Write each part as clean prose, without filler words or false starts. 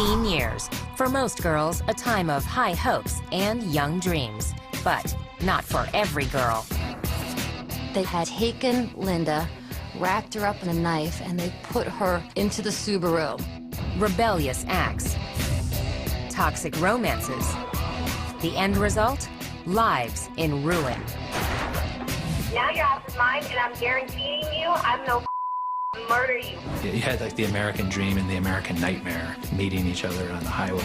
Teen years. For most girls, a time of high hopes and young dreams. But not for every girl. They had taken Linda, wrapped her up in a knife, and they put her into the Subaru. Rebellious acts. Toxic romances. The end result? Lives in ruin. Now your ass is mine, and I'm guaranteeing you I'm no murder you. You had like the American dream and the American nightmare meeting each other on the highway.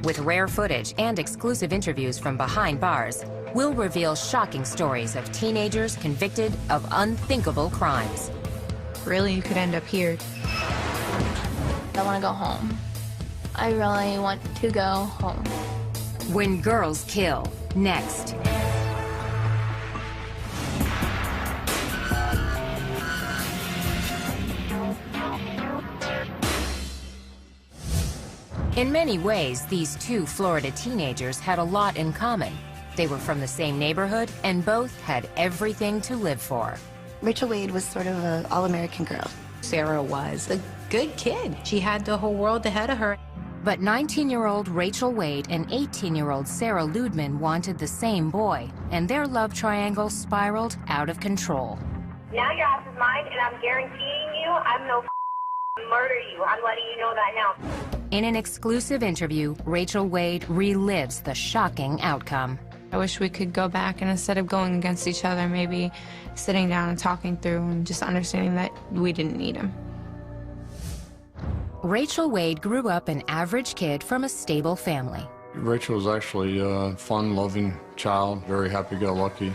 With rare footage and exclusive interviews from behind bars, we'll reveal shocking stories of teenagers convicted of unthinkable crimes. Really, you could end up here. I want to go home. I really want to go home. When Girls Kill, next. In many ways, these two Florida teenagers had a lot in common. They were from the same neighborhood and both had everything to live for. Rachel Wade was sort of an all-American girl. Sarah was a good kid. She had the whole world ahead of her. But 19-year-old Rachel Wade and 18-year-old Sarah Ludman wanted the same boy, and their love triangle spiraled out of control. Now your ass is mine, and I'm guaranteeing you I'm no murder you. I'm letting you know that now. In an exclusive interview, Rachel Wade relives the shocking outcome. I wish we could go back, and instead of going against each other, maybe sitting down and talking through and just understanding that we didn't need him. Rachel Wade grew up an average kid from a stable family. Rachel was actually a fun-loving child, very happy-go-lucky.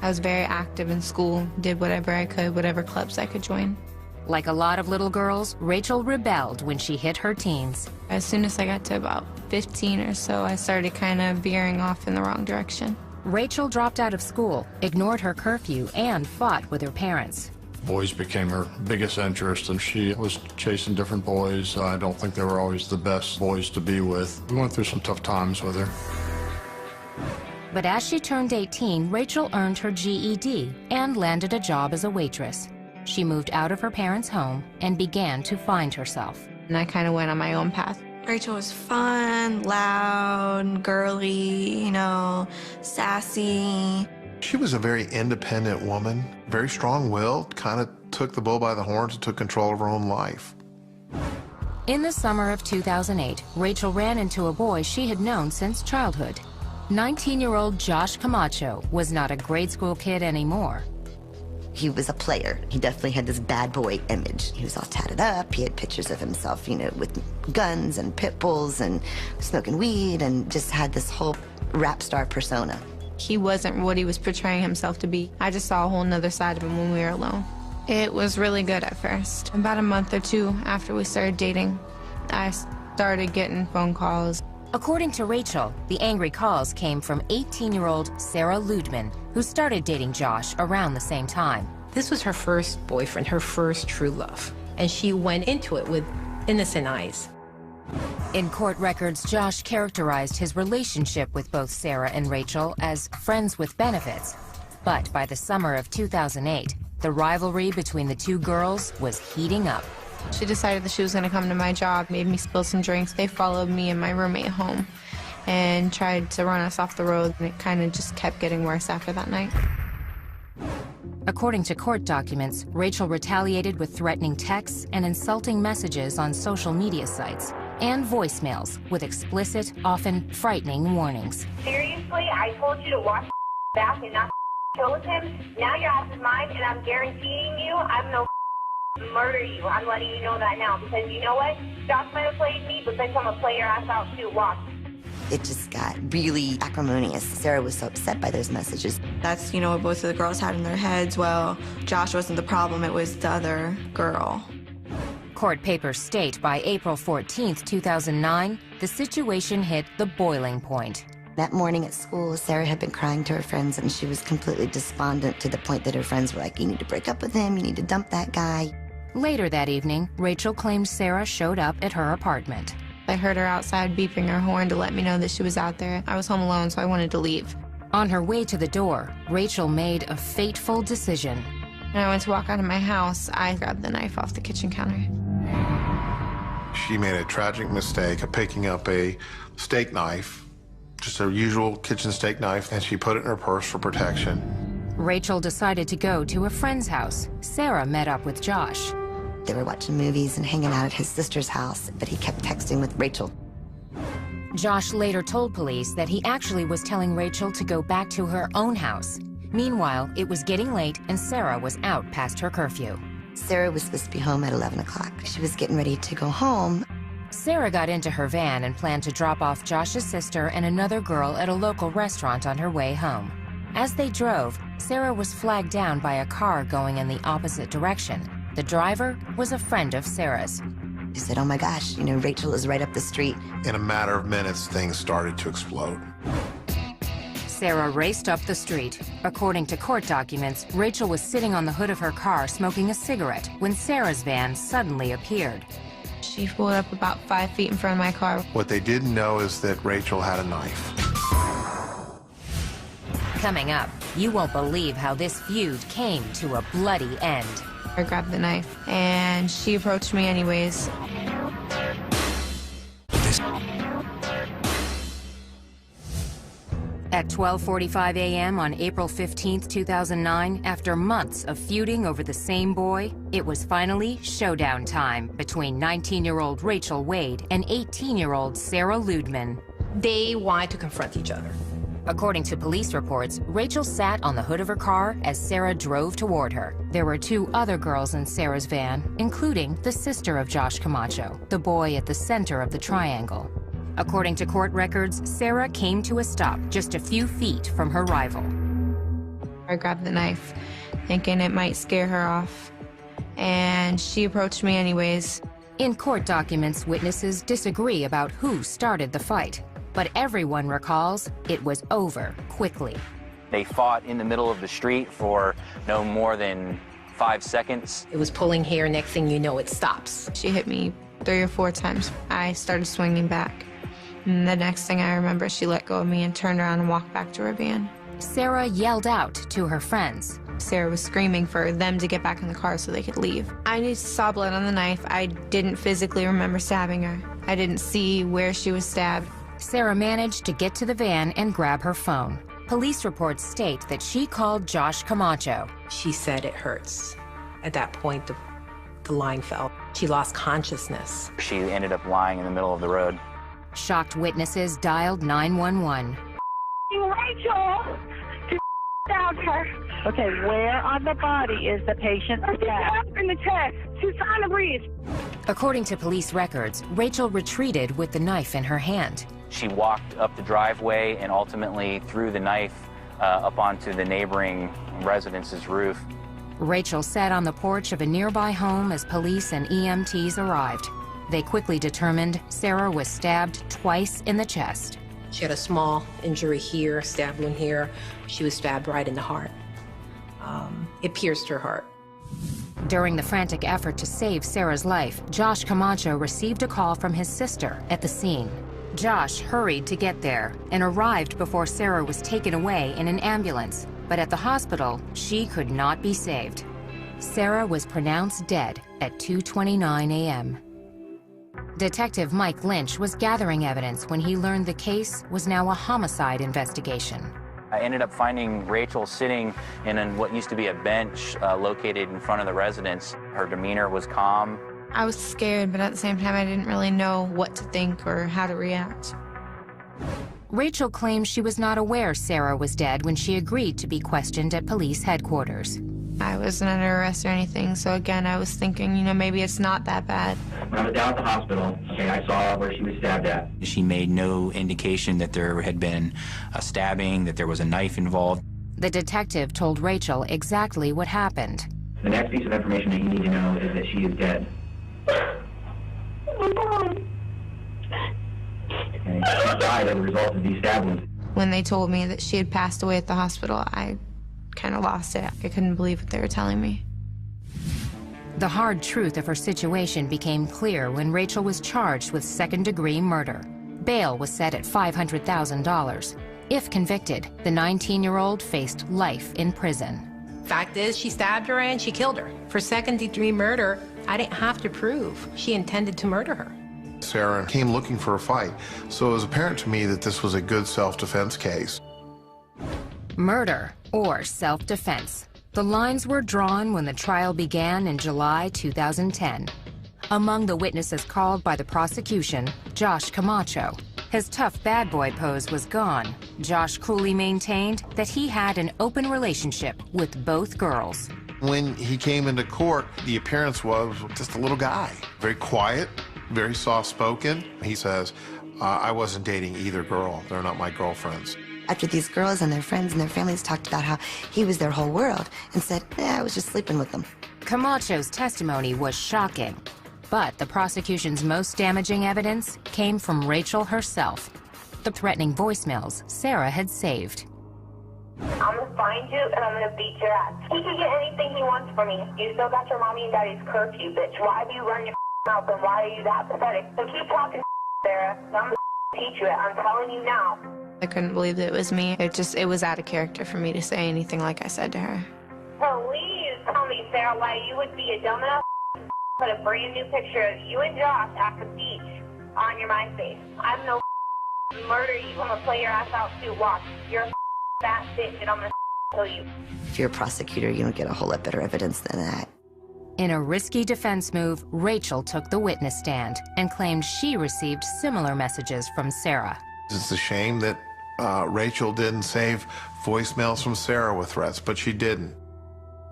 I was very active in school, did whatever I could, whatever clubs I could join. Like a lot of little girls, Rachel rebelled when she hit her teens. As soon as I got to about 15 or so, I started kind of veering off in the wrong direction. Rachel dropped out of school, ignored her curfew, and fought with her parents. Boys became her biggest interest, and she was chasing different boys. I don't think they were always the best boys to be with. We went through some tough times with her. But as she turned 18, Rachel earned her GED and landed a job as a waitress. She moved out of her parents' home and began to find herself. And I kind of went on my own path. Rachel was fun, loud, girly, you know, sassy. She was a very independent woman, very strong-willed, kind of took the bull by the horns and took control of her own life. In the summer of 2008, Rachel ran into a boy she had known since childhood. 19-year-old Josh Camacho was not a grade school kid anymore. He was a player. He definitely had this bad boy image. He was all tatted up. He had pictures of himself, you know, with guns and pit bulls and smoking weed, and just had this whole rap star persona. He wasn't what he was portraying himself to be. I just saw a whole nother side of him when we were alone. It was really good at first. About a month or two after we started dating, I started getting phone calls. According to Rachel, the angry calls came from 18-year-old Sarah Ludman, who started dating Josh around the same time. This was her first boyfriend, her first true love. And she went into it with innocent eyes. In court records, Josh characterized his relationship with both Sarah and Rachel as friends with benefits. But by the summer of 2008, the rivalry between the two girls was heating up. She decided that she was going to come to my job, made me spill some drinks. They followed me and my roommate home and tried to run us off the road, and it kind of just kept getting worse after that night. According to court documents, Rachel retaliated with threatening texts and insulting messages on social media sites and voicemails with explicit, often frightening warnings. Seriously, I told you to watch back and not kill with him. Now your ass is mine, and I'm guaranteeing you I'm no murder you. I'm letting you know that now, because you know what? Josh might have played me, but then I'm gonna play your ass out too. Watch. It just got really acrimonious. Sarah was so upset by those messages. That's, you know, what both of the girls had in their heads. Well, Josh wasn't the problem, it was the other girl. Court papers state by April 14th, 2009, the situation hit the boiling point. That morning at school, Sarah had been crying to her friends, and she was completely despondent to the point that her friends were like, you need to break up with him, you need to dump that guy. Later that evening, Rachel claimed Sarah showed up at her apartment. I heard her outside beeping her horn to let me know that she was out there. I was home alone, so I wanted to leave. On her way to the door, Rachel made a fateful decision. When I went to walk out of my house, I grabbed the knife off the kitchen counter. She made a tragic mistake of picking up a steak knife, just a usual kitchen steak knife, and she put it in her purse for protection. Rachel decided to go to a friend's house. Sarah met up with Josh. They were watching movies and hanging out at his sister's house, but he kept texting with Rachel. Josh later told police that he actually was telling Rachel to go back to her own house. Meanwhile, it was getting late and Sarah was out past her curfew. Sarah was supposed to be home at 11 o'clock. She was getting ready to go home. Sarah got into her van and planned to drop off Josh's sister and another girl at a local restaurant on her way home. As they drove, Sarah was flagged down by a car going in the opposite direction. The driver was a friend of Sarah's. She said, "Oh my gosh, you know, Rachel is right up the street." In a matter of minutes, things started to explode. Sarah raced up the street. According to court documents, Rachel was sitting on the hood of her car smoking a cigarette when Sarah's van suddenly appeared. She pulled up about 5 feet in front of my car. What they didn't know is that Rachel had a knife. Coming up, you won't believe how this feud came to a bloody end. I grabbed the knife, and she approached me anyways. At 12:45 a.m. on April 15, 2009, after months of feuding over the same boy, it was finally showdown time between 19-year-old Rachel Wade and 18-year-old Sarah Ludman. They wanted to confront each other. According to police reports, Rachel sat on the hood of her car as Sarah drove toward her. There were 2 other girls in Sarah's van, including the sister of Josh Camacho, the boy at the center of the triangle. According to court records, Sarah came to a stop just a few feet from her rival. I grabbed the knife, thinking it might scare her off, and she approached me anyways. In court documents, witnesses disagree about who started the fight, but everyone recalls it was over quickly. They fought in the middle of the street for no more than 5 seconds. It was pulling hair, next thing you know, it stops. She hit me 3 or 4 times. I started swinging back. And the next thing I remember, she let go of me and turned around and walked back to her van. Sarah yelled out to her friends. Sarah was screaming for them to get back in the car so they could leave. I just saw blood on the knife. I didn't physically remember stabbing her. I didn't see where she was stabbed. Sarah managed to get to the van and grab her phone. Police reports state that she called Josh Camacho. She said it hurts. At that point, the line fell. She lost consciousness. She ended up lying in the middle of the road. Shocked witnesses dialed 911. Rachel! Down her. Okay, where on the body is the patient stabbed? In the chest. She's trying to breathe. According to police records, Rachel retreated with the knife in her hand. She walked up the driveway and ultimately threw the knife up onto the neighboring residence's roof. Rachel sat on the porch of a nearby home as police and EMTs arrived. They quickly determined Sarah was stabbed twice in the chest. She had a small injury here, stab wound here. She was stabbed right in the heart. It pierced her heart. During the frantic effort to save Sarah's life, Josh Camacho received a call from his sister at the scene. Josh hurried to get there and arrived before Sarah was taken away in an ambulance. But at the hospital, she could not be saved. Sarah was pronounced dead at 2:29 a.m. Detective Mike Lynch was gathering evidence when he learned the case was now a homicide investigation. I ended up finding Rachel sitting in what used to be a bench located in front of the residence. Her demeanor was calm. I was scared, but at the same time, I didn't really know what to think or how to react. Rachel claims she was not aware Sarah was dead when she agreed to be questioned at police headquarters. I wasn't under arrest or anything, so again, I was thinking, you know, maybe it's not that bad. I was down at the hospital. Okay, I saw where she was stabbed at. She made no indication that there had been a stabbing, that there was a knife involved. The detective told Rachel exactly what happened. The next piece of information that you need to know is that she is dead. Okay, she died as a result of these stab wounds. When they told me that she had passed away at the hospital, I kind of lost it. I couldn't believe what they were telling me. The hard truth of her situation became clear when Rachel was charged with second-degree murder. Bail was set at $500,000. If convicted, the 19-year-old faced life in prison. Fact is, she stabbed her and she killed her. For second-degree murder, I didn't have to prove she intended to murder her. Sarah came looking for a fight, so it was apparent to me that this was a good self-defense case. Murder or self-defense. The lines were drawn when the trial began in July 2010. Among the witnesses called by the prosecution, Josh Camacho. His tough bad boy pose was gone. Josh cruelly maintained that he had an open relationship with both girls. When he came into court, the appearance was just a little guy. Very quiet, very soft-spoken. He says, I wasn't dating either girl. They're not my girlfriends. After these girls and their friends and their families talked about how he was their whole world and said, I was just sleeping with them. Camacho's testimony was shocking, but the prosecution's most damaging evidence came from Rachel herself. The threatening voicemails Sarah had saved. I'm gonna find you and I'm gonna beat your ass. He can get anything he wants from me. You still got your mommy and daddy's curfew, bitch. Why do you run your mouth and why are you that pathetic? So keep talking, Sarah. I'm gonna teach you it. I'm telling you now. I couldn't believe that it was me. It was out of character for me to say anything like I said to her. Please tell me, Sarah, why you would be a dumbass put a brand new picture of you and Josh at the beach on your MySpace. I'm no murder you. I'm gonna play your ass out too. Watch. You're a fat bitch and I'm gonna kill you. If you're a prosecutor, you don't get a whole lot better evidence than that. In a risky defense move, Rachel took the witness stand and claimed she received similar messages from Sarah. It's a shame that Rachel didn't save voicemails from Sarah with threats, but she didn't.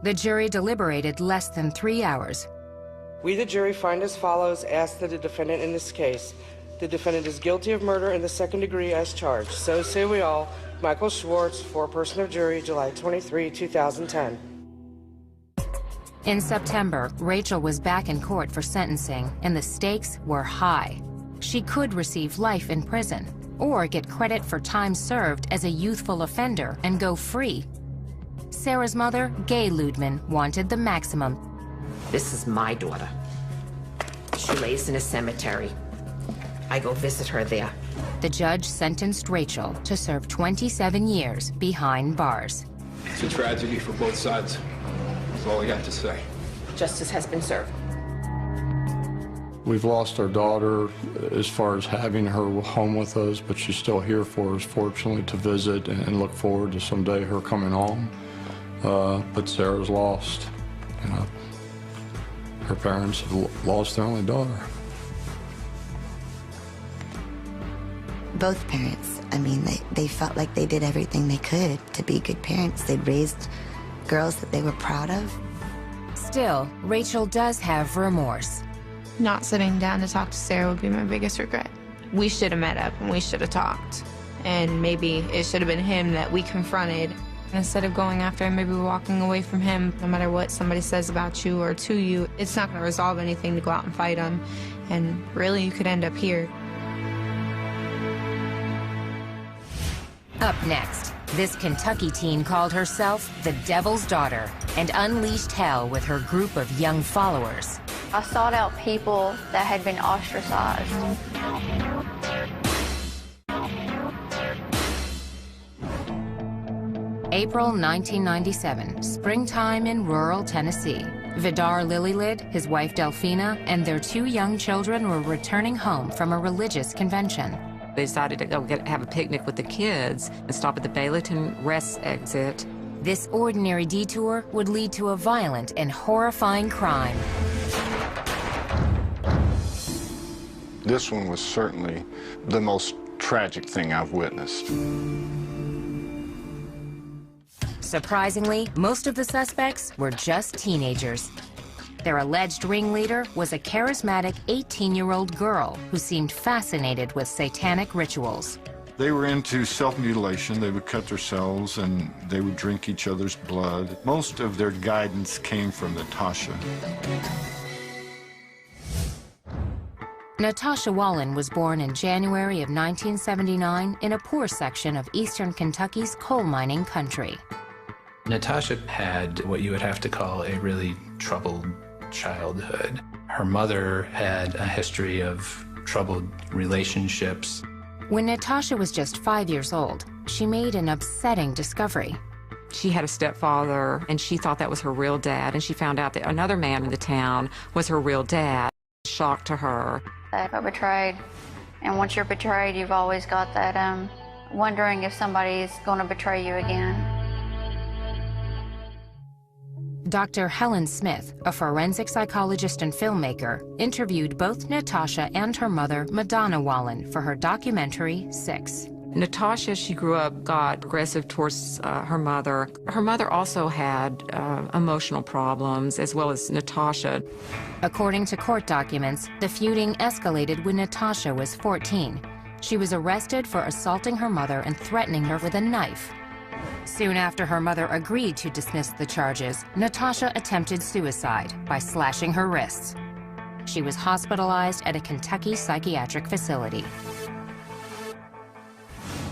The jury deliberated less than 3 hours. We, the jury, find as follows: ask that the defendant in this case. The defendant is guilty of murder in the second degree as charged. So say we all. Michael Schwartz, foreperson of jury, July 23, 2010. In September, Rachel was back in court for sentencing, and the stakes were high. She could receive life in prison, or get credit for time served as a youthful offender and go free. Sarah's mother, Gay Ludman, wanted the maximum. This is my daughter. She lays in a cemetery. I go visit her there. The judge sentenced Rachel to serve 27 years behind bars. It's a tragedy for both sides. That's all I got to say. Justice has been served. We've lost our daughter as far as having her home with us, but she's still here for us, fortunately, to visit and look forward to someday her coming home. But Sarah's lost. You know, her parents have lost their only daughter. Both parents, I mean, they felt like they did everything they could to be good parents. They'd raised girls that they were proud of. Still, Rachel does have remorse. Not sitting down to talk to Sarah would be my biggest regret. We should have met up and we should have talked. And maybe it should have been him that we confronted. Instead of going after him, maybe walking away from him. No matter what somebody says about you or to you, it's not going to resolve anything to go out and fight him. And really, you could end up here. Up next, this Kentucky teen called herself the Devil's Daughter and unleashed hell with her group of young followers. I sought out people that had been ostracized. April 1997, springtime in rural Tennessee. Vidar Lilylid, his wife Delphina, and their 2 young children were returning home from a religious convention. They decided to go have a picnic with the kids and stop at the Baileyton Rest exit. This ordinary detour would lead to a violent and horrifying crime. This one was certainly the most tragic thing I've witnessed. Surprisingly, most of the suspects were just teenagers. Their alleged ringleader was a charismatic 18-year-old girl who seemed fascinated with satanic rituals. They were into self-mutilation. They would cut themselves and they would drink each other's blood. Most of their guidance came from Natasha. Natasha Wallen was born in January of 1979 in a poor section of eastern Kentucky's coal mining country. Natasha had what you would have to call a really troubled childhood. Her mother had a history of troubled relationships. When Natasha was just 5 years old, she made an upsetting discovery. She had a stepfather, and she thought that was her real dad, and she found out that another man in the town was her real dad. shock to her. I got betrayed. And once you're betrayed, you've always got that wondering if somebody's going to betray you again. Dr. Helen Smith, a forensic psychologist and filmmaker, interviewed both Natasha and her mother, Madonna Wallen, for her documentary, 6. Natasha, she grew up, got aggressive towards her mother. Her mother also had emotional problems, as well as Natasha. According to court documents, the feuding escalated when Natasha was 14. She was arrested for assaulting her mother and threatening her with a knife. Soon after her mother agreed to dismiss the charges, Natasha attempted suicide by slashing her wrists. She was hospitalized at a Kentucky psychiatric facility.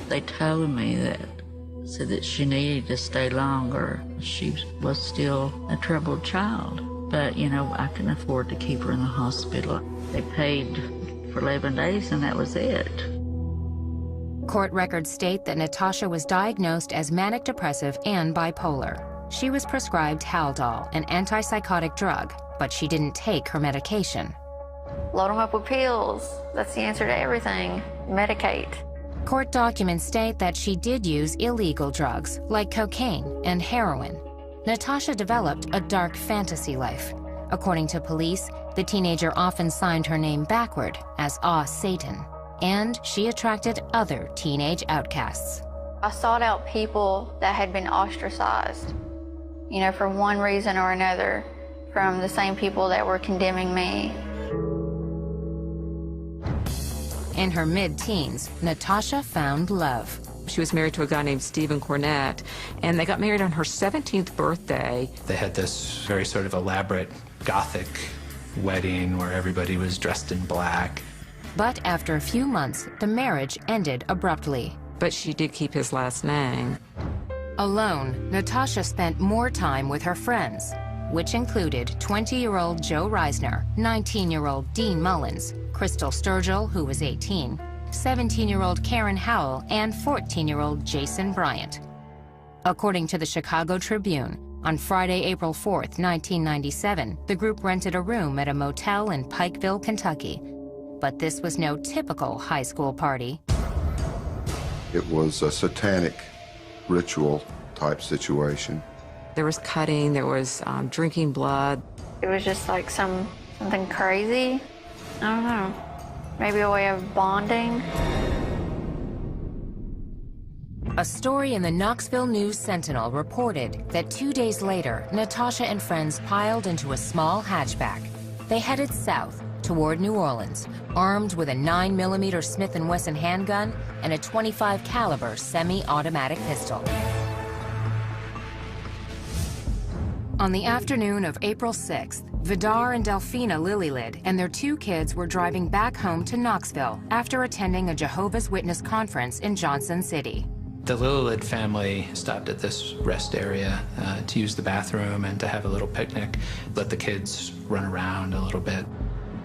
They told me said that she needed to stay longer. She was still a troubled child, but you know, I couldn't afford to keep her in the hospital. They paid for 11 days and that was it. Court records state that Natasha was diagnosed as manic depressive and bipolar. She was prescribed Haldol, an antipsychotic drug, but she didn't take her medication. Load them up with pills. That's the answer to everything. Medicate. Court documents state that she did use illegal drugs, like cocaine and heroin. Natasha developed a dark fantasy life. According to police, the teenager often signed her name backward as Satan, and she attracted other teenage outcasts. I sought out people that had been ostracized, you know, for one reason or another, from the same people that were condemning me. In her mid-teens, Natasha found love. She was married to a guy named Stephen Cornett, and they got married on her 17th birthday. They had this very sort of elaborate Gothic wedding where everybody was dressed in black. But after a few months, the marriage ended abruptly. But she did keep his last name. Alone, Natasha spent more time with her friends, which included 20-year-old Joe Reisner, 19-year-old Dean Mullins, Crystal Sturgill, who was 18, 17-year-old Karen Howell, and 14-year-old Jason Bryant. According to the Chicago Tribune, on Friday, April 4th, 1997, the group rented a room at a motel in Pikeville, Kentucky. But this was no typical high school party. It was a satanic ritual type situation. There was cutting, there was drinking blood. It was just like something crazy. I don't know. Maybe a way of bonding. A story in the Knoxville News-Sentinel reported that 2 days later, Natasha and friends piled into a small hatchback. They headed south toward New Orleans, armed with a 9mm Smith & Wesson handgun and a .25 caliber semi-automatic pistol. On the afternoon of April 6th, Vidar and Delphina Lillylid and their 2 kids were driving back home to Knoxville after attending a Jehovah's Witness conference in Johnson City. The Lillylid family stopped at this rest area to use the bathroom and to have a little picnic, let the kids run around a little bit.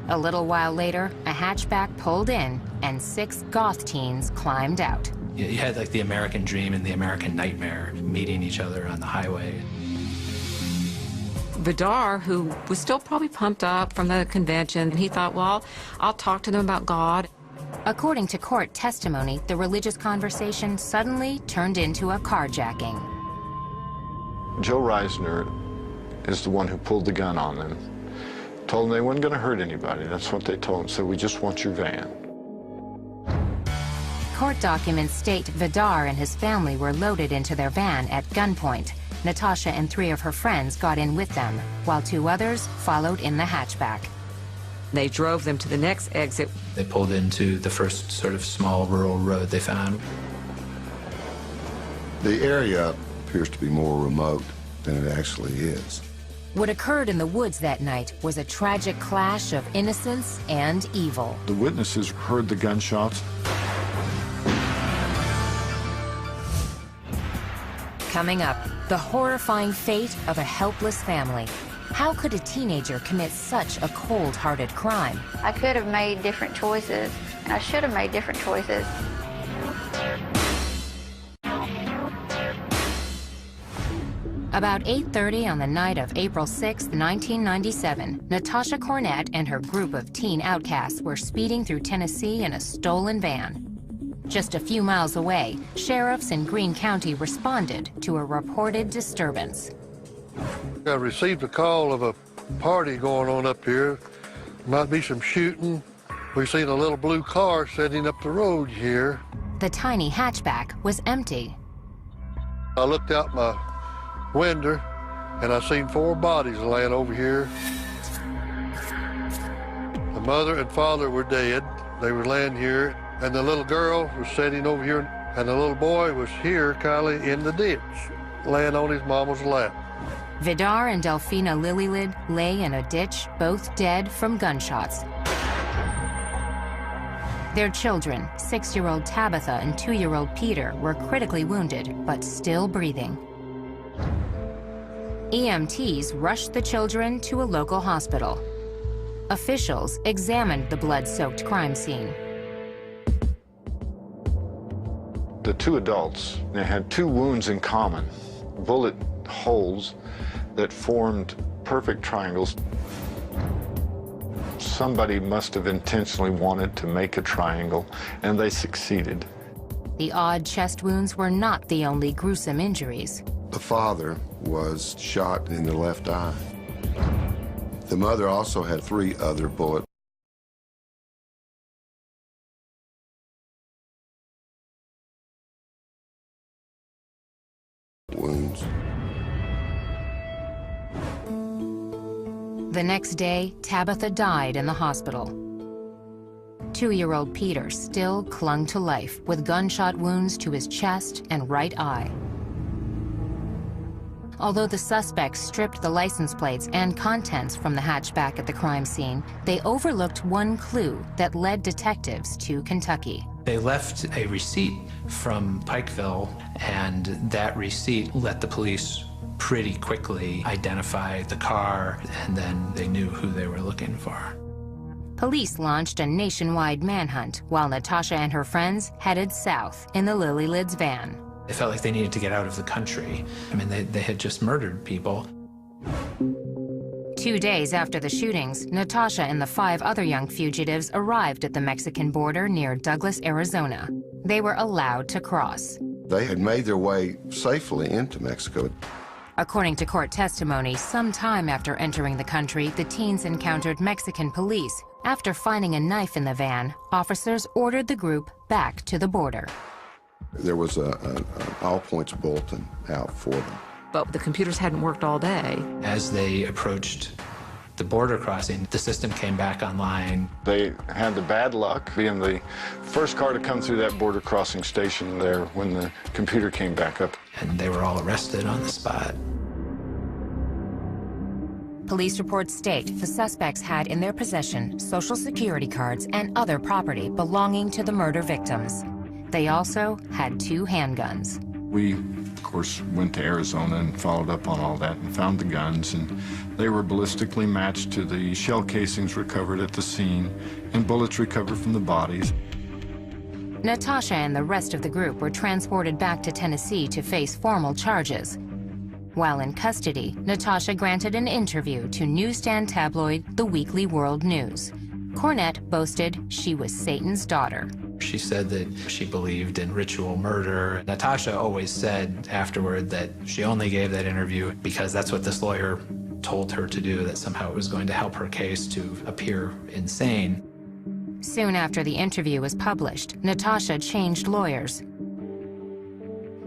A little while later, a hatchback pulled in and 6 goth teens climbed out. You had like the American dream and the American nightmare meeting each other on the highway. Vidar, who was still probably pumped up from the convention, he thought, well, I'll talk to them about God. According to court testimony, the religious conversation suddenly turned into a carjacking. Joe Reisner is the one who pulled the gun on them. Told them they weren't going to hurt anybody. That's what they told him. Said, we just want your van. Court documents state Vidar and his family were loaded into their van at gunpoint. Natasha and 3 of her friends got in with them, while 2 others followed in the hatchback. They drove them to the next exit. They pulled into the first sort of small rural road they found. The area appears to be more remote than it actually is. What occurred in the woods that night was a tragic clash of innocence and evil. The witnesses heard the gunshots. Coming up, the horrifying fate of a helpless family. How could a teenager commit such a cold-hearted crime? I could have made different choices, and I should have made different choices. About 8:30 on the night of April 6, 1997, Natasha Cornett and her group of teen outcasts were speeding through Tennessee in a stolen van. Just a few miles away, sheriffs in Greene County responded to a reported disturbance. I received a call of a party going on up here. Might be some shooting. We've seen a little blue car setting up the road here. The tiny hatchback was empty. I looked out my window and I seen 4 bodies laying over here. The mother and father were dead. They were laying here, and the little girl was sitting over here, and the little boy was here, Kylie, in the ditch, laying on his mama's lap. Vidar and Delphina Lilylid lay in a ditch, both dead from gunshots. Their children, 6-year-old Tabitha and 2-year-old Peter, were critically wounded, but still breathing. EMTs rushed the children to a local hospital. Officials examined the blood-soaked crime scene. The 2 adults, they had 2 wounds in common, bullet holes that formed perfect triangles. Somebody must have intentionally wanted to make a triangle, and they succeeded. The odd chest wounds were not the only gruesome injuries. The father was shot in the left eye. The mother also had 3 other bullet wounds. The next day, Tabitha died in the hospital. 2-year-old Peter still clung to life with gunshot wounds to his chest and right eye. Although the suspects stripped the license plates and contents from the hatchback at the crime scene, they overlooked one clue that led detectives to Kentucky. They left a receipt from Pikeville, and that receipt let the police pretty quickly identify the car, and then they knew who they were looking for. Police launched a nationwide manhunt while Natasha and her friends headed south in the Lilylids van. They felt like they needed to get out of the country. I mean, they had just murdered people. 2 days after the shootings, Natasha and the 5 other young fugitives arrived at the Mexican border near Douglas, Arizona. They were allowed to cross. They had made their way safely into Mexico. According to court testimony, sometime after entering the country, the teens encountered Mexican police. After finding a knife in the van, officers ordered the group back to the border. There was an all-points bulletin out for them. But the computers hadn't worked all day. As they approached the border crossing, the system came back online. They had the bad luck being the first car to come through that border crossing station there when the computer came back up. And they were all arrested on the spot. Police reports state the suspects had in their possession Social Security cards and other property belonging to the murder victims. They also had 2 handguns. We, of course, went to Arizona and followed up on all that and found the guns, and they were ballistically matched to the shell casings recovered at the scene and bullets recovered from the bodies. Natasha and the rest of the group were transported back to Tennessee to face formal charges. While in custody, Natasha granted an interview to newsstand tabloid The Weekly World News. Cornett boasted she was Satan's daughter. She said that she believed in ritual murder. Natasha always said afterward that she only gave that interview because that's what this lawyer told her to do, that somehow it was going to help her case to appear insane. Soon after the interview was published, Natasha changed lawyers.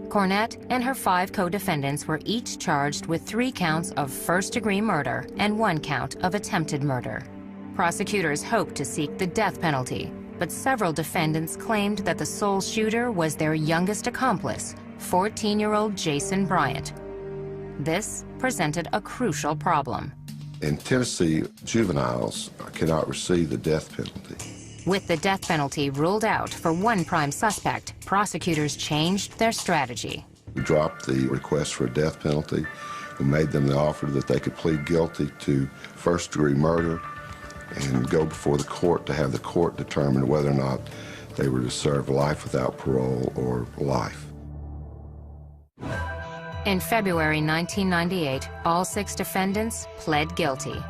Cornett and her 5 co-defendants were each charged with 3 counts of first-degree murder and 1 count of attempted murder. Prosecutors hoped to seek the death penalty, but several defendants claimed that the sole shooter was their youngest accomplice, 14-year-old Jason Bryant. This presented a crucial problem. In Tennessee, juveniles cannot receive the death penalty. With the death penalty ruled out for one prime suspect, prosecutors changed their strategy. We dropped the request for a death penalty. We made them the offer that they could plead guilty to first-degree murder and go before the court to have the court determine whether or not they were to serve life without parole or life. In February 1998, all 6 defendants pled guilty.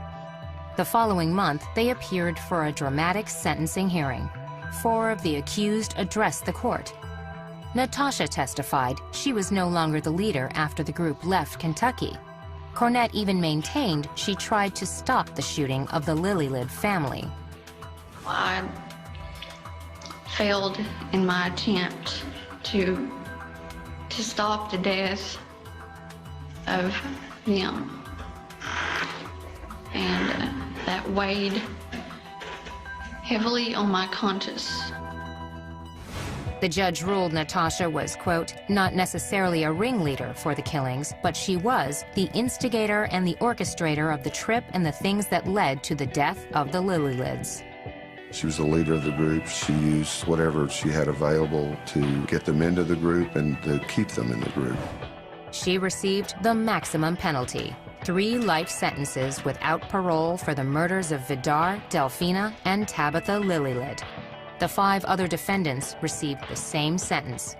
The following month, they appeared for a dramatic sentencing hearing. 4 of the accused addressed the court. Natasha testified she was no longer the leader after the group left Kentucky. Cornett even maintained she tried to stop the shooting of the Lillylid family. I failed in my attempt to stop the death of them. And that weighed heavily on my conscience. The judge ruled Natasha was, quote, not necessarily a ringleader for the killings, but she was the instigator and the orchestrator of the trip and the things that led to the death of the Lillylids. She was the leader of the group. She used whatever she had available to get them into the group and to keep them in the group. She received the maximum penalty, 3 life sentences without parole for the murders of Vidar, Delphina, and Tabitha Lillylid. The 5 other defendants received the same sentence.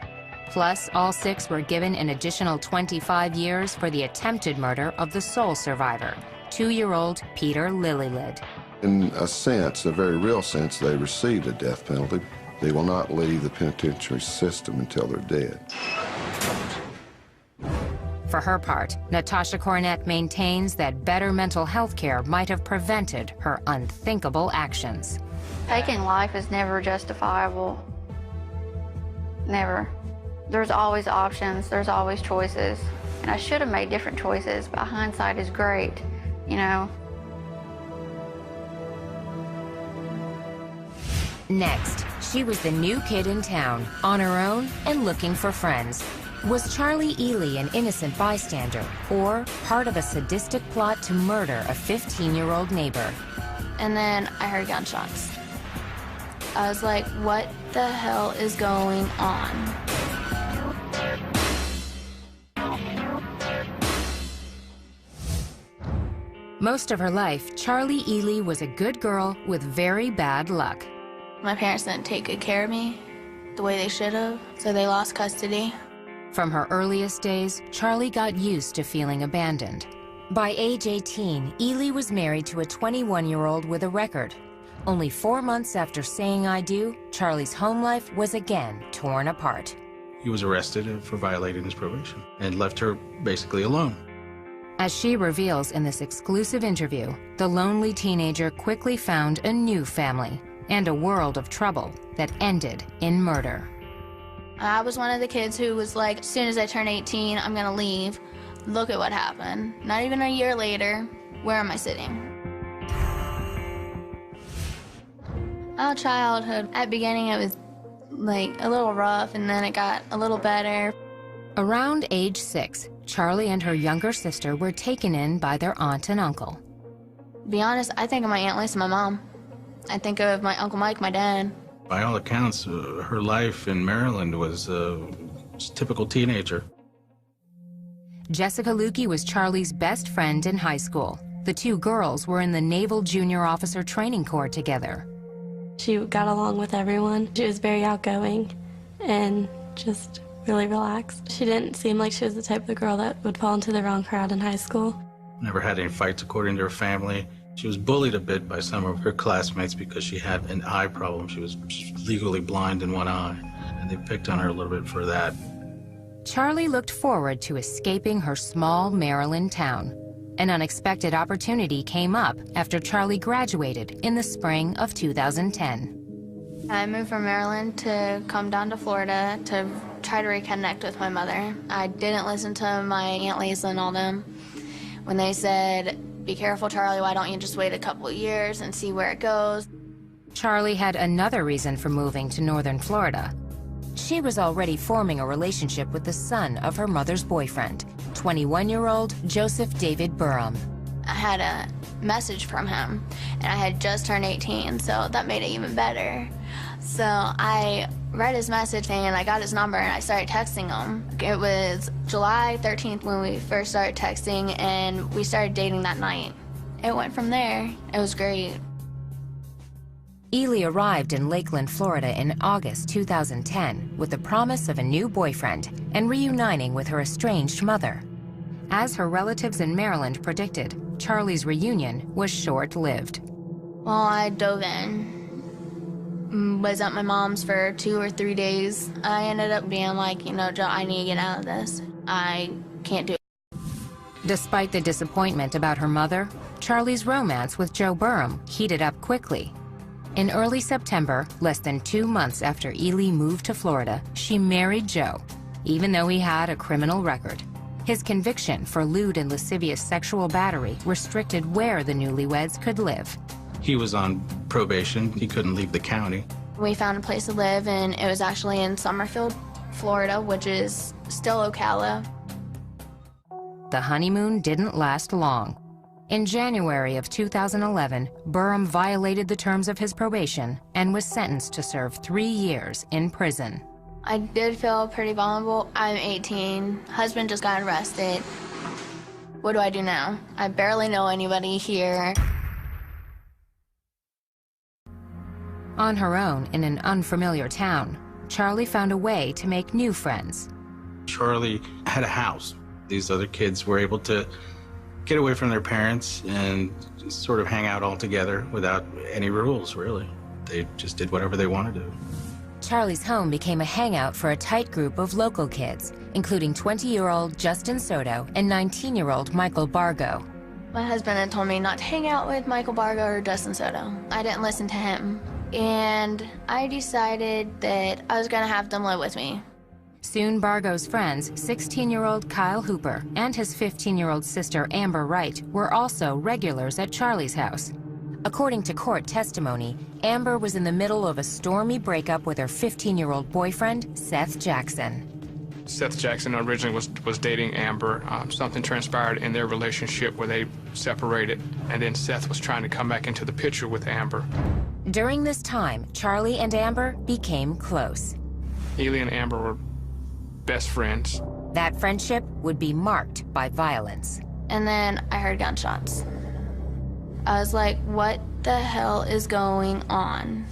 Plus, all 6 were given an additional 25 years for the attempted murder of the sole survivor, 2-year-old Peter Lillylid. In a sense, a very real sense, they received a death penalty. They will not leave the penitentiary system until they're dead. For her part, Natasha Cornett maintains that better mental health care might have prevented her unthinkable actions. Taking life is never justifiable. Never. There's always options, there's always choices. And I should have made different choices, but hindsight is great, you know. Next, she was the new kid in town, on her own and looking for friends. Was Charlie Ely an innocent bystander, or part of a sadistic plot to murder a 15-year-old neighbor? And then I heard gunshots. I was like, what the hell is going on? Most of her life, Charlie Ely was a good girl with very bad luck. My parents didn't take good care of me the way they should have, so they lost custody. From her earliest days, Charlie got used to feeling abandoned. By age 18, Ely was married to a 21-year-old with a record. Only 4 months after saying I do, Charlie's home life was again torn apart. He was arrested for violating his probation and left her basically alone. As she reveals in this exclusive interview, the lonely teenager quickly found a new family and a world of trouble that ended in murder. I was one of the kids who was like, as soon as I turn 18, I'm gonna leave. Look at what happened. Not even a year later, where am I sitting? Our childhood, at the beginning it was like a little rough, and then it got a little better. Around age 6, Charlie and her younger sister were taken in by their aunt and uncle. To be honest, I think of my Aunt Lisa, my mom. I think of my Uncle Mike, my dad. By all accounts, her life in Maryland was a typical teenager. Jessica Lukey was Charlie's best friend in high school. The 2 girls were in the Naval Junior Officer Training Corps together. She got along with everyone. She was very outgoing and just really relaxed. She didn't seem like she was the type of girl that would fall into the wrong crowd in high school. Never had any fights according to her family. She was bullied a bit by some of her classmates because she had an eye problem. She was legally blind in one eye, and they picked on her a little bit for that. Charlie looked forward to escaping her small Maryland town. An unexpected opportunity came up after Charlie graduated in the spring of 2010. I moved from Maryland to come down to Florida to try to reconnect with my mother. I didn't listen to my Aunt Lisa and all them when they said, be careful, Charlie, why don't you just wait a couple of years and see where it goes? Charlie had another reason for moving to northern Florida. She was already forming a relationship with the son of her mother's boyfriend, 21-year-old Joseph David Burham. I had a message from him, and I had just turned 18, so that made it even better. So I read his message and I got his number and I started texting him. It was July 13th when we first started texting, and we started dating that night. It went from there. It was great. Ely arrived in Lakeland, Florida in August 2010 with the promise of a new boyfriend and reuniting with her estranged mother. As her relatives in Maryland predicted, Charlie's reunion was short-lived. Well, I dove in, was at my mom's for 2 or 3 days. I ended up being like, you know, Joe, I need to get out of this. I can't do it. Despite the disappointment about her mother, Charlie's romance with Joe Burham heated up quickly. In early September, less than 2 months after Ely moved to Florida, she married Joe, even though he had a criminal record. His conviction for lewd and lascivious sexual battery restricted where the newlyweds could live. He was on probation. He couldn't leave the county. We found a place to live, and it was actually in Summerfield, Florida, which is still Ocala. The honeymoon didn't last long. In January of 2011, Burham violated the terms of his probation and was sentenced to serve 3 years in prison. I did feel pretty vulnerable. I'm 18, husband just got arrested. What do I do now? I barely know anybody here. On her own in an unfamiliar town, Charlie found a way to make new friends. Charlie had a house. These other kids were able to get away from their parents and sort of hang out all together without any rules, really. They just did whatever they wanted to. Charlie's home became a hangout for a tight group of local kids, including 20-year-old Justin Soto and 19-year-old Michael Bargo. My husband had told me not to hang out with Michael Bargo or Justin Soto. I didn't listen to him, and I decided that I was gonna have them live with me. Soon Bargo's friends, 16-year-old Kyle Hooper and his 15-year-old sister Amber Wright, were also regulars at Charlie's house. According to court testimony, Amber was in the middle of a stormy breakup with her 15-year-old boyfriend, Seth Jackson. Seth Jackson originally was dating Amber. Something transpired in their relationship where they separated, and then Seth was trying to come back into the picture with Amber. During this time, Charlie and Amber became close. Ely and Amber were best friends. That friendship would be marked by violence. And then I heard gunshots. I was like, what the hell is going on?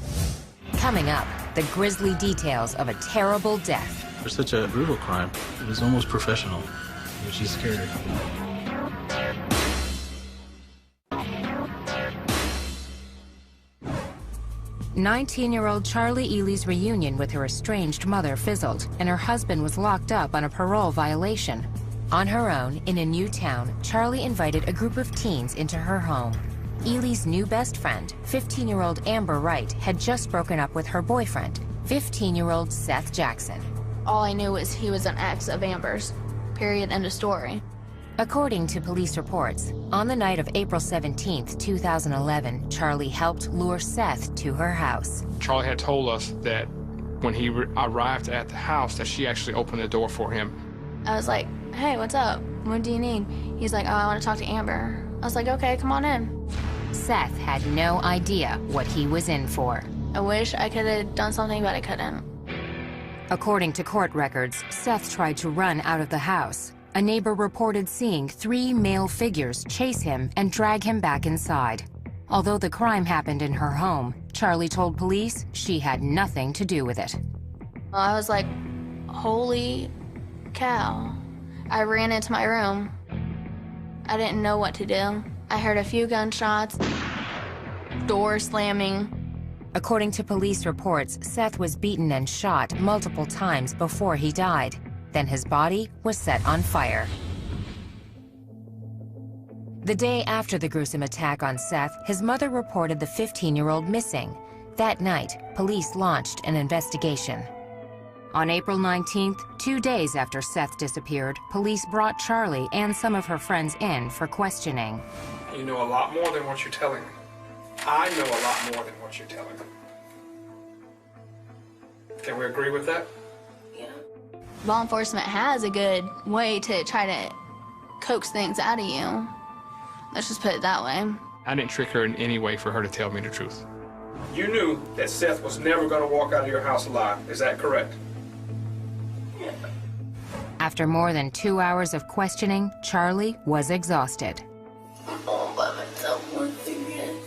Coming up, the grisly details of a terrible death. For such a brutal crime, it was almost professional. She's scared. 19-year-old Charlie Ely's reunion with her estranged mother fizzled, and her husband was locked up on a parole violation. On her own, in a new town, Charlie invited a group of teens into her home. Ely's new best friend, 15-year-old Amber Wright, had just broken up with her boyfriend, 15-year-old Seth Jackson. All I knew was he was an ex of Amber's. Period. End of story. According to police reports, on the night of April 17, 2011, Charlie helped lure Seth to her house. Charlie had told us that when he arrived at the house that she actually opened the door for him. I was like, hey, what's up? What do you need? He's like, oh, I want to talk to Amber. I was like, okay, come on in. Seth had no idea what he was in for. I wish I could have done something, but I couldn't. According to court records, Seth tried to run out of the house. A neighbor reported seeing 3 male figures chase him and drag him back inside. Although the crime happened in her home, Charlie told police she had nothing to do with it. I was like, holy cow. I ran into my room. I didn't know what to do. I heard a few gunshots, door slamming. According to police reports, Seth was beaten and shot multiple times before he died. Then his body was set on fire. The day after the gruesome attack on Seth, his mother reported the 15-year-old missing. That night, police launched an investigation. On April 19th, 2 days after Seth disappeared, police brought Charlie and some of her friends in for questioning. You know a lot more than what you're telling me. I know a lot more than what you're telling me. Can we agree with that? Law enforcement has a good way to try to coax things out of you. Let's just put it that way. I didn't trick her in any way for her to tell me the truth. You knew that Seth was never going to walk out of your house alive. Is that correct? Yeah. After more than 2 hours of questioning, Charlie was exhausted. I'm all by myself once again.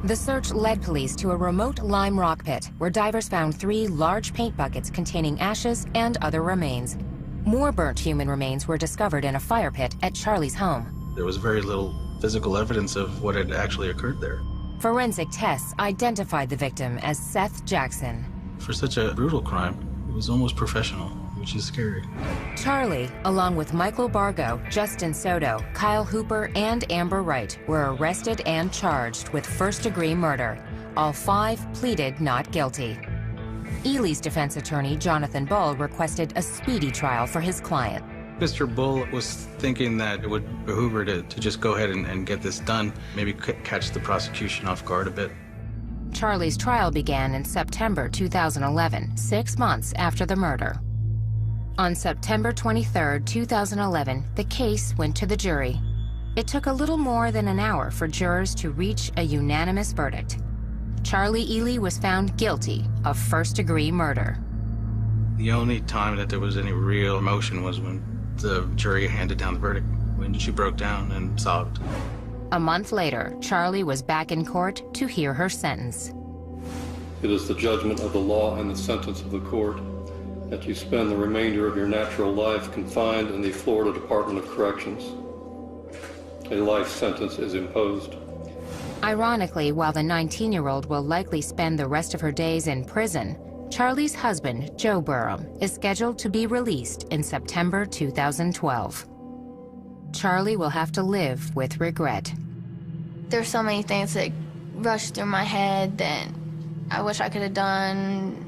The search led police to a remote lime rock pit where divers found 3 large paint buckets containing ashes and other remains. More burnt human remains were discovered in a fire pit at Charlie's home. There was very little physical evidence of what had actually occurred there. Forensic tests identified the victim as Seth Jackson. For such a brutal crime, it was almost professional, which is scary. Charlie, along with Michael Bargo, Justin Soto, Kyle Hooper, and Amber Wright, were arrested and charged with first-degree murder. All 5 pleaded not guilty. Ely's defense attorney, Jonathan Bull, requested a speedy trial for his client. Mr. Bull was thinking that it would behoove her to just go ahead and get this done, maybe catch the prosecution off guard a bit. Charlie's trial began in September 2011, 6 months after the murder. On September 23, 2011, the case went to the jury. It took a little more than an hour for jurors to reach a unanimous verdict. Charlie Ely was found guilty of first-degree murder. The only time that there was any real emotion was when the jury handed down the verdict, when she broke down and sobbed. A month later, Charlie was back in court to hear her sentence. It is the judgment of the law and the sentence of the court that you spend the remainder of your natural life confined in the Florida Department of Corrections. A life sentence is imposed. Ironically, while the 19-year-old will likely spend the rest of her days in prison, Charlie's husband, Joe Burham, is scheduled to be released in September 2012. Charlie will have to live with regret. There's so many things that rush through my head that I wish I could have done.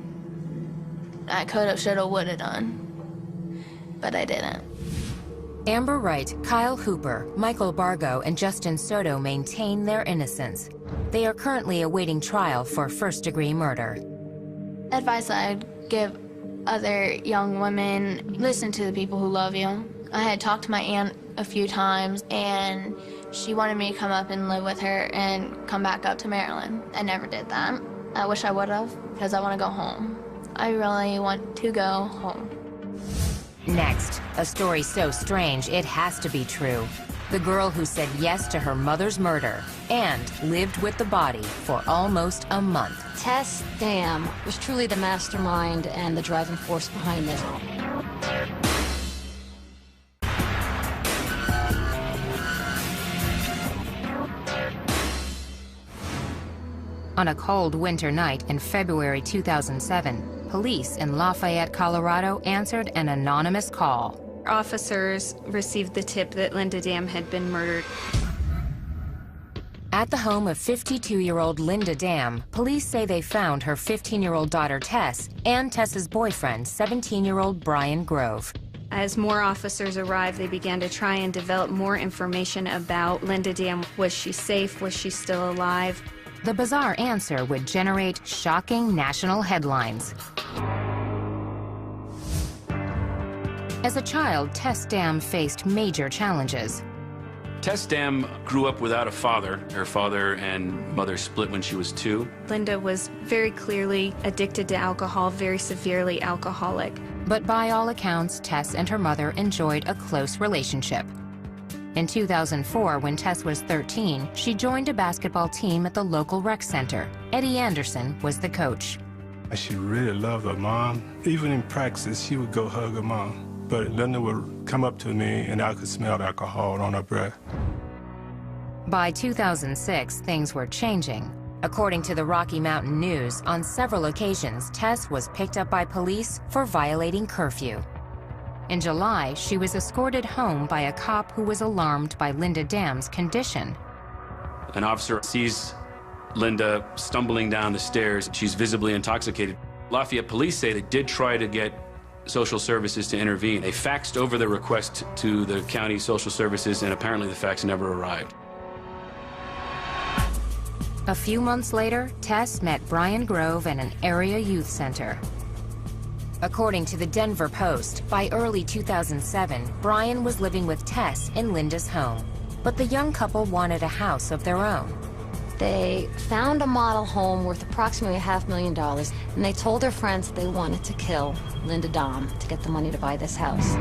I could have, should have, would have done, but I didn't. Amber Wright, Kyle Hooper, Michael Bargo, and Justin Soto maintain their innocence. They are currently awaiting trial for first-degree murder. Advice I'd give other young women, listen to the people who love you. I had talked to my aunt a few times, and she wanted me to come up and live with her and come back up to Maryland. I never did that. I wish I would have, because I want to go home. I really want to go home. Next, a story so strange it has to be true. The girl who said yes to her mother's murder and lived with the body for almost a month. Tess Dam was truly the mastermind and the driving force behind this. On a cold winter night in February 2007, police in Lafayette, Colorado answered an anonymous call. Officers received the tip that Linda Dam had been murdered. At the home of 52-year-old Linda Dam, police say they found her 15-year-old daughter Tess and Tess's boyfriend, 17-year-old Brian Grove. As more officers arrived, they began to try and develop more information about Linda Dam. Was she safe? Was she still alive? The bizarre answer would generate shocking national headlines. As a child, Tess Dam faced major challenges. Tess Dam grew up without a father. Her father and mother split when she was 2. Linda was very clearly addicted to alcohol, very severely alcoholic. But by all accounts, Tess and her mother enjoyed a close relationship. In 2004, when Tess was 13, she joined a basketball team at the local rec center. Eddie Anderson was the coach. She really loved her mom. Even in practice, she would go hug her mom. But Linda would come up to me, and I could smell the alcohol on her breath. By 2006, things were changing. According to the Rocky Mountain News, on several occasions, Tess was picked up by police for violating curfew. In July, she was escorted home by a cop who was alarmed by Linda Dam's condition. An officer sees Linda stumbling down the stairs. She's visibly intoxicated. Lafayette police say they did try to get social services to intervene. They faxed over the request to the county social services, and apparently the fax never arrived. A few months later, Tess met Brian Grove at an area youth center. According to the Denver Post, by early 2007, Brian was living with Tess in Linda's home. But the young couple wanted a house of their own. They found a model home worth approximately $500,000, and they told their friends they wanted to kill Linda Dam to get the money to buy this house.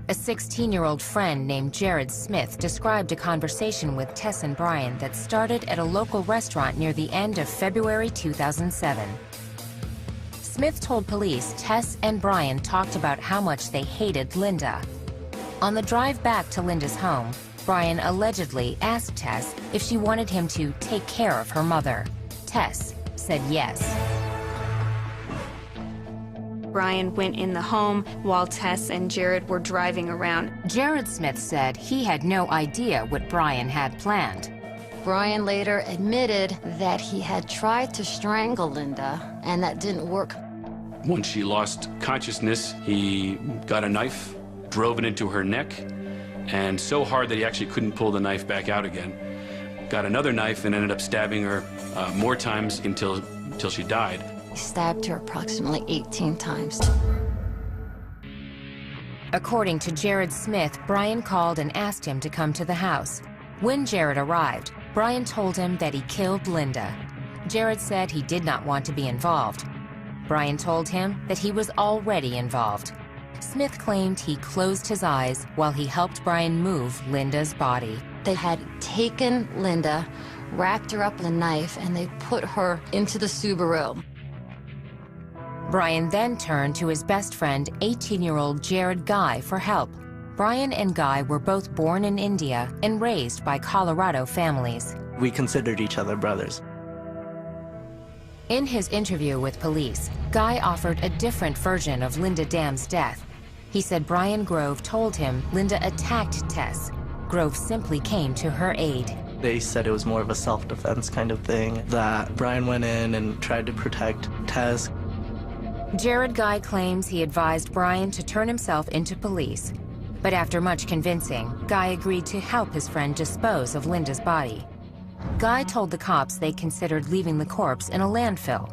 A 16-year-old friend named Jared Smith described a conversation with Tess and Brian that started at a local restaurant near the end of February 2007. Smith told police Tess and Brian talked about how much they hated Linda. On the drive back to Linda's home, Brian allegedly asked Tess if she wanted him to take care of her mother. Tess said yes. Brian went in the home while Tess and Jared were driving around. Jared Smith said he had no idea what Brian had planned. Brian later admitted that he had tried to strangle Linda, and that didn't work. Once she lost consciousness, he got a knife, drove it into her neck, and so hard that he actually couldn't pull the knife back out again. Got another knife and ended up stabbing her more times until she died. He stabbed her approximately 18 times. According to Jared Smith, Brian called and asked him to come to the house. When Jared arrived, Brian told him that he killed Linda. Jared said he did not want to be involved. Brian told him that he was already involved. Smith claimed he closed his eyes while he helped Brian move Linda's body. They had taken Linda, wrapped her up in a knife, and they put her into the Subaru. Brian then turned to his best friend, 18-year-old Jared Guy, for help. Brian and Guy were both born in India and raised by Colorado families. We considered each other brothers. In his interview with police, Guy offered a different version of Linda Dam's death. He said Brian Grove told him Linda attacked Tess. Grove simply came to her aid. They said it was more of a self-defense kind of thing, that Brian went in and tried to protect Tess. Jared Guy claims he advised Brian to turn himself into police. But after much convincing, Guy agreed to help his friend dispose of Linda's body. Guy told the cops they considered leaving the corpse in a landfill.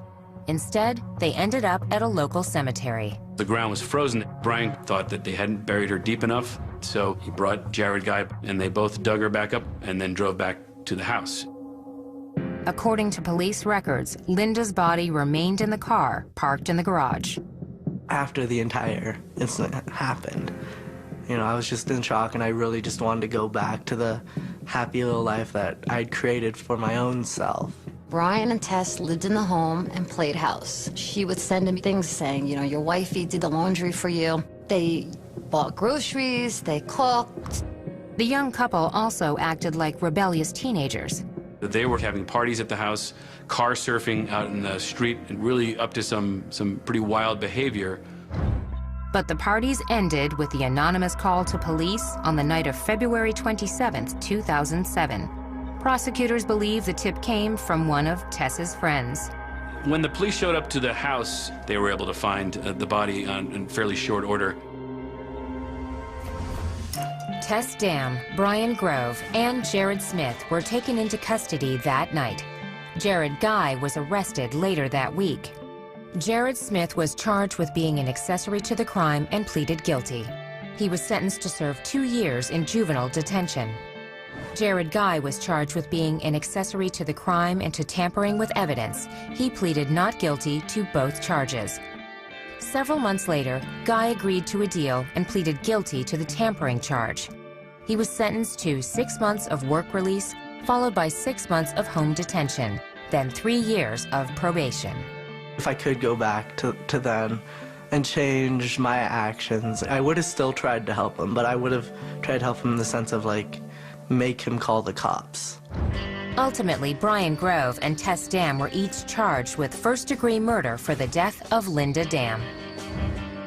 Instead, they ended up at a local cemetery. The ground was frozen. Brian thought that they hadn't buried her deep enough, so he brought Jared Guy, and they both dug her back up and then drove back to the house. According to police records, Linda's body remained in the car, parked in the garage. After the entire incident happened, I was just in shock, and I really just wanted to go back to the happy little life that I'd created for my own self. Brian and Tess lived in the home and played house. She would send him things saying, your wifey did the laundry for you. They bought groceries, they cooked. The young couple also acted like rebellious teenagers. They were having parties at the house, car surfing out in the street, and really up to some pretty wild behavior. But the parties ended with the anonymous call to police on the night of February 27, 2007. Prosecutors believe the tip came from one of Tess's friends. When the police showed up to the house, they were able to find the body in fairly short order. Tess Dam, Brian Grove, and Jared Smith were taken into custody that night. Jared Guy was arrested later that week. Jared Smith was charged with being an accessory to the crime and pleaded guilty. He was sentenced to serve 2 years in juvenile detention. Jared Guy was charged with being an accessory to the crime and to tampering with evidence. He pleaded not guilty to both charges. Several months later, Guy agreed to a deal and pleaded guilty to the tampering charge. He was sentenced to 6 months of work release, followed by 6 months of home detention, then 3 years of probation. If I could go back to then and change my actions, I would have still tried to help him, but I would have tried to help him in the sense of, make him call the cops. Ultimately, Brian Grove and Tess Dam were each charged with first-degree murder for the death of Linda Dam.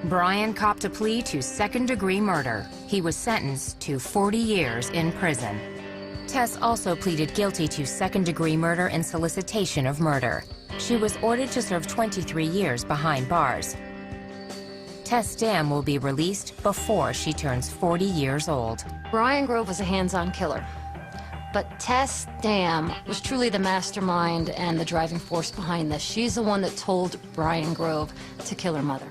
Brian copped a plea to second-degree murder. He was sentenced to 40 years in prison. Tess also pleaded guilty to second-degree murder and solicitation of murder. She was ordered to serve 23 years behind bars. Tess Dam will be released before she turns 40 years old. Brian Grove was a hands-on killer, but Tess Dam was truly the mastermind and the driving force behind this. She's the one that told Brian Grove to kill her mother.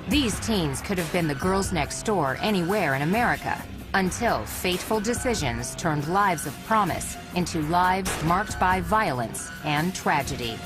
These teens could have been the girls next door anywhere in America, until fateful decisions turned lives of promise into lives marked by violence and tragedy.